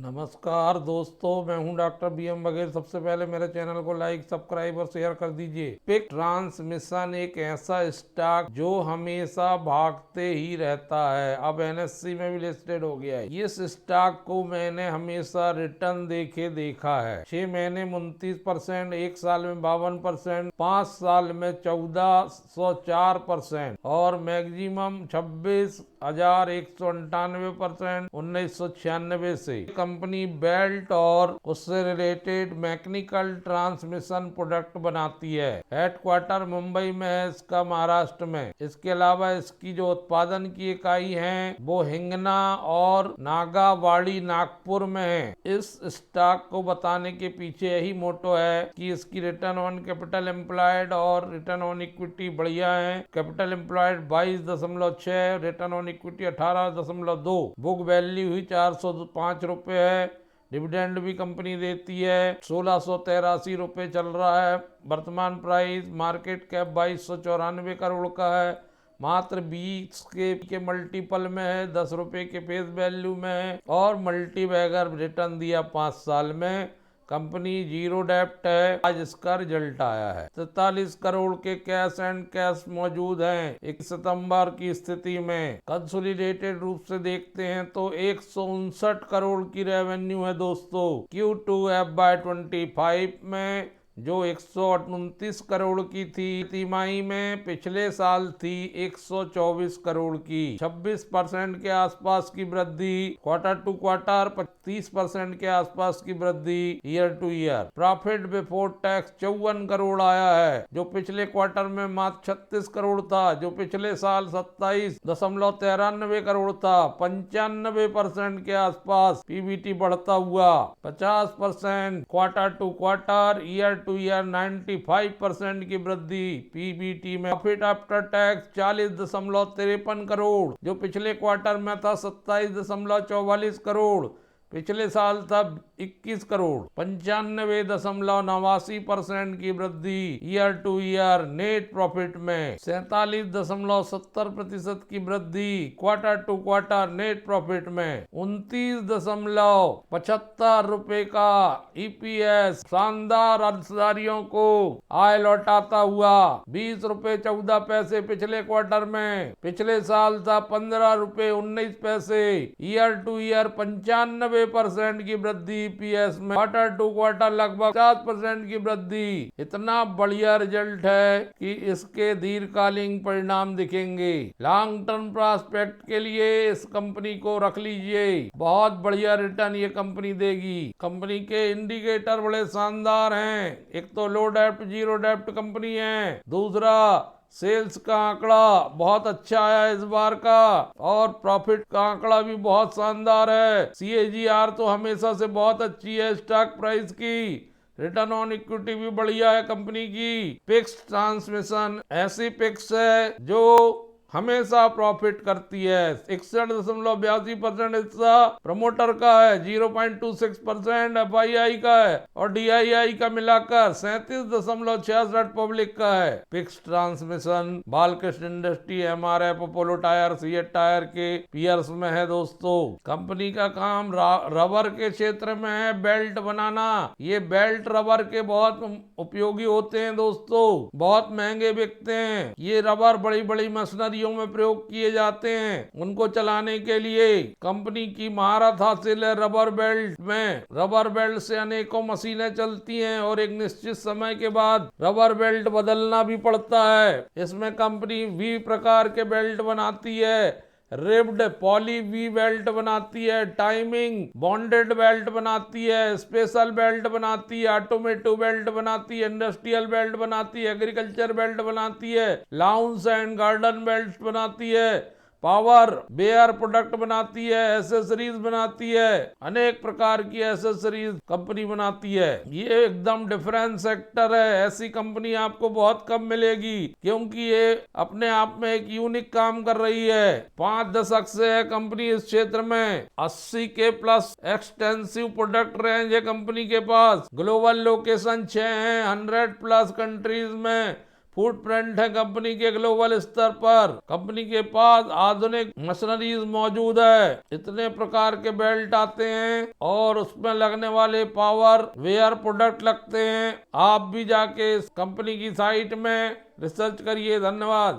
नमस्कार दोस्तों, मैं हूं डॉक्टर BM बघेल। सबसे पहले मेरे चैनल को लाइक, सब्सक्राइब और शेयर कर दीजिए। पिक ट्रांसमिशन एक ऐसा स्टॉक जो हमेशा भागते ही रहता है, अब NSE में भी लिस्टेड हो गया है। इस स्टॉक को मैंने हमेशा रिटर्न देखा है। 6 महीने में 29%, 1 साल में 52%, 5 साल में 1404% और मैक्सिमम 26,198% 1996 से। कंपनी बेल्ट और उससे रिलेटेड मैकेनिकल ट्रांसमिशन प्रोडक्ट बनाती है। हेडक्वार्टर मुंबई में है इसका, महाराष्ट्र में। इसके अलावा इसकी जो उत्पादन की इकाई है वो हिंगना और नागावाड़ी नागपुर में है। इस स्टॉक को बताने के पीछे यही मोटो है कि इसकी रिटर्न ऑन कैपिटल एम्प्लॉयड और रिटर्न ऑन इक्विटी बढ़िया है। Capital employed 22.6, return on equity 18.2, book value हुई 405 रुपए है। डिविडेंड भी कंपनी देती है। 1683 रुपये चल रहा है वर्तमान प्राइस। मार्केट कैप 2294 करोड़ का है। मात्र 20 के मल्टीपल में है, 10 रुपये के फेस वैल्यू में है और मल्टी बैगर रिटर्न दिया 5 साल में। कंपनी जीरो डेप्ट है। आज इसका रिजल्ट आया है। 43 करोड़ के कैश एंड कैश मौजूद हैं 1 सितंबर की स्थिति में। कंसोलिडेटेड रूप से देखते हैं तो 159 करोड़ की रेवेन्यू है दोस्तों। Q2 FY25 में जो 129 करोड़ की थी, तिमाही में पिछले साल थी 124 करोड़ की। 26% के आसपास की वृद्धि क्वार्टर टू क्वार्टर, 30% के आसपास की वृद्धि year to year. Profit before tax 54 crore आया है, जो पिछले क्वार्टर में मात्र 36 करोड़ था, जो पिछले साल 27.93 करोड़ था। 95% के आसपास PBT बढ़ता हुआ। 50% quarter to quarter, year to year 95% की वृद्धि PBT में। प्रॉफिट आफ्टर टैक्स 40.53 करोड़, जो पिछले क्वार्टर में था 27.44 करोड़, पिछले साल था 21 करोड़। 95.89% की वृद्धि year to year. Net profit में 47.70% की वृद्धि quarter to quarter net profit में। 29.75 रुपए का EPS शानदार अंशधारियों को आय लौटाता हुआ। 20 रुपए 14 पैसे पिछले क्वार्टर में, पिछले साल था 15 रुपए 19 पैसे। ईयर टू ईयर 95% की वृद्धि EPS में। क्वार्टर टू क्वार्टर लगभग 50% की वृद्धि। इतना बढ़िया रिजल्ट है कि इसके दीर्घकालीन परिणाम दिखेंगे। लॉन्ग टर्म प्रोस्पेक्ट के लिए इस कंपनी को रख लीजिए, बहुत बढ़िया रिटर्न ये कंपनी देगी। कंपनी के इंडिकेटर बड़े शानदार हैं। एक तो लो डेप्ट, जीरो डेप्ट कंपनी है। दूसरा, सेल्स का आंकड़ा बहुत अच्छा आया इस बार का और प्रॉफिट का आंकड़ा भी बहुत शानदार है। CAGR तो हमेशा से बहुत अच्छी है स्टॉक प्राइस की। रिटर्न ऑन इक्विटी भी बढ़िया है कंपनी की। पिक्स ट्रांसमिशन ऐसी पिक्स है जो हमेशा प्रॉफिट करती है। 61.82% हिस्सा प्रमोटर का है, 0.26% FII का है और DII का मिलाकर 37.66 पब्लिक का है। Pix transmission Balkrishna industry, MRF, Apollo tyre, CEAT tyre के पियर्स में है दोस्तों। कंपनी का काम रबर के क्षेत्र में है, बेल्ट बनाना। ये बेल्ट रबर के बहुत उपयोगी होते हैं दोस्तों, बहुत महंगे बिकते हैं। ये रबर बड़ी बड़ी मशीनरी में प्रयोग किए जाते हैं। उनको चलाने के लिए कंपनी की महारत हासिल है रबर बेल्ट में। रबर बेल्ट से अनेकों मशीनें चलती हैं और एक निश्चित समय के बाद रबर बेल्ट बदलना भी पड़ता है। इसमें कंपनी V प्रकार के बेल्ट बनाती है, रिब्ड पॉली V बेल्ट बनाती है, टाइमिंग बॉन्डेड बेल्ट बनाती है, स्पेशल बेल्ट बनाती है, ऑटोमेटिव बेल्ट बनाती है, इंडस्ट्रियल बेल्ट बनाती है, एग्रीकल्चर बेल्ट बनाती है, लाउंज एंड गार्डन बेल्ट बनाती है, पावर बेयर प्रोडक्ट बनाती है, एसेसरीज बनाती है, अनेक प्रकार की एसेसरीज कंपनी बनाती है। ये एकदम डिफरेंट सेक्टर है। ऐसी कंपनी आपको बहुत कम मिलेगी क्योंकि ये अपने आप में एक यूनिक काम कर रही है। 5 दशक से है कंपनी इस क्षेत्र में। 80 के प्लस एक्सटेंसिव प्रोडक्ट रेंज है कंपनी के पास। ग्लोबल लोकेशन 6 है, 100 प्लस कंट्रीज में फुटप्रिंट है कंपनी के ग्लोबल स्तर पर। कंपनी के पास आधुनिक मशीनरीज मौजूद है। इतने प्रकार के बेल्ट आते हैं और उसमें लगने वाले पावर वेयर प्रोडक्ट लगते हैं। आप भी जाके इस कंपनी की साइट में रिसर्च करिए। धन्यवाद।